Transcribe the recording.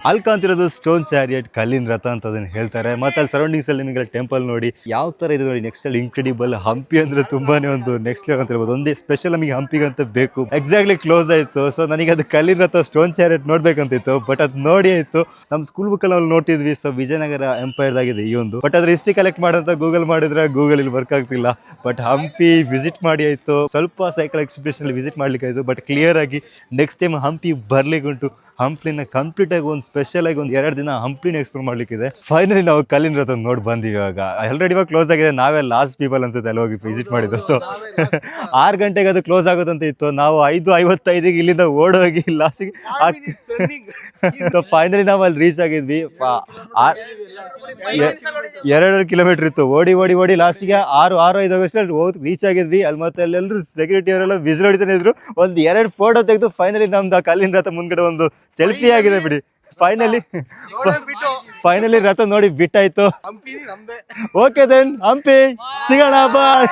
ಅಲ್ಲಿ ಕಾಣ್ತಿರೋದು stone chariot, ಕಲ್ಲಿನ ರಥ ಅಂತ ಅದನ್ನ ಹೇಳ್ತಾರೆ. ಮತ್ತೆ ಅಲ್ಲಿ ಸರೌಂಡಿಂಗ್ಸ್ ಅಲ್ಲಿ ನಿಮಗೆ ಟೆಂಪಲ್ ನೋಡಿ ಯಾವ ತರ ಇದೆ ನೋಡಿ. ನೆಕ್ಸ್ಟ್ ಅಲ್ಲಿ ಇನ್ಕ್ರೆಡಿಬಲ್ ಹಂಪಿ ಅಂದ್ರೆ ತುಂಬಾನೇ ಒಂದು ನೆಕ್ಸ್ಟ್ ಲೆವೆಲ್ ಅಂತ ಹೇಳ್ಬೋದು. ಒಂದೇ ಸ್ಪೆಷಲ್ ನಮಗೆ ಹಂಪಿಗಂತ ಬೇಕು. ಎಕ್ಸಾಕ್ಟ್ಲಿ ಕ್ಲೋಸ್ ಆಯ್ತು. ಸೊ ನನಗೆ ಅದು ಕಲ್ಲಿನ ರಥ ಸ್ಟೋನ್ ಚಾರಿಯಟ್ ನೋಡ್ಬೇಕಂತಿತ್ತು, ಬಟ್ ಅದು ನೋಡಿ ಆಯ್ತು. ನಮ್ಮ ಸ್ಕೂಲ್ ಬುಕ್ ಅಲ್ಲಿ ನೋಡ್ತಿದ್ವಿ. ಸೊ ವಿಜಯನಗರ ಎಂಪೈರ್ ಆಗಿದೆ ಈ ಒಂದು, ಬಟ್ ಅದ್ರ ಹಿಸ್ಟ್ರಿ ಕಲೆಕ್ಟ್ ಮಾಡಂತ ಗೂಗಲ್ ಮಾಡಿದ್ರೆ ಗೂಗಲ್ ಇಲ್ಲಿ ವರ್ಕ್ ಆಗ್ತಿಲ್ಲ. ಬಟ್ ಹಂಪಿ ವಿಸಿಟ್ ಮಾಡಿ ಆಯ್ತು. ಸ್ವಲ್ಪ ಸೈಕಲ್ ಎಕ್ಸಿಬಿಷನ್ ವಿಸಿಟ್ ಮಾಡ್ಲಿಕ್ಕೆ ಆಯ್ತು, ಬಟ್ ಕ್ಲಿಯರ್ ಆಗಿ ನೆಕ್ಸ್ಟ್ ಟೈಮ್ ಹಂಪಿ ಬರ್ಲಿಕ್ಕೆ ಉಂಟು. ಹಂಪ್ಲಿನ ಕಂಪ್ಲೀಟ್ ಆಗಿ ಒಂದು ಸ್ಪೆಷಲ್ ಆಗಿ ಒಂದು 2 ದಿನ ಹಂಪ್ಲಿನ ಎಕ್ಸ್ಪ್ಲೋರ್ ಮಾಡ್ಲಿಕ್ಕಿದೆ. ಫೈನಲಿ ನಾವು ಕಲ್ಲಿನ ರಥ ನೋಡಿ ಬಂದಿವಿ. ಇವಾಗ ಆಲ್ರೆಡಿ ಇವಾಗ ಕ್ಲೋಸ್ ಆಗಿದೆ. ನಾವೇ ಲಾಸ್ಟ್ ಪೀಪಲ್ ಅನ್ಸುತ್ತೆ ಅಲ್ಲಿ ಹೋಗಿ ವಿಸಿಟ್ ಮಾಡಿದ್ದು. ಸೊ 6 ಗಂಟೆಗೆ ಅದು ಕ್ಲೋಸ್ ಆಗೋದಂತ ಇತ್ತು. ನಾವು 5:55 ಇಲ್ಲಿಂದ ಓಡೋಗಿ ಲಾಸ್ಟಿಗೆ ಫೈನಲಿ ನಾವು ಅಲ್ಲಿ ರೀಚ್ ಆಗಿದ್ವಿ. 2 ಕಿಲೋಮೀಟರ್ ಇತ್ತು. ಓಡಿ ಓಡಿ ಓಡಿ ಲಾಸ್ಟಿಗೆ 6:05 ಹೋಗಿ ರೀಚ್ ಆಗಿದ್ವಿ. ಅಲ್ಲಿ ಮತ್ತೆ ಅಲ್ಲೆಲ್ಲರೂ ಸೆಕ್ಯೂರಿಟಿ ಅವರೆಲ್ಲ ವಿಸಿಲ್ ಹೊಡಿತಾನೆ ಇದ್ರು. ಒಂದು 2 ಫೋಟೋ ತೆಗೆದು ಫೈನಲಿ ನಮ್ದು ಆ ಕಲ್ಲಿನ ರಥ ಮುಂದ್ಗಡೆ ಒಂದು ಸೆಲ್ಫಿ ಆಗಿದೆ ಬಿಡಿ. ಫೈನಲಿ ರಥ ನೋಡಿ ಬಿಟ್ಟಾಯ್ತು. ಓಕೆ ದೆನ್ ಹಂಪಿ ಸಿಗೋಣ, ಬಾಯ್.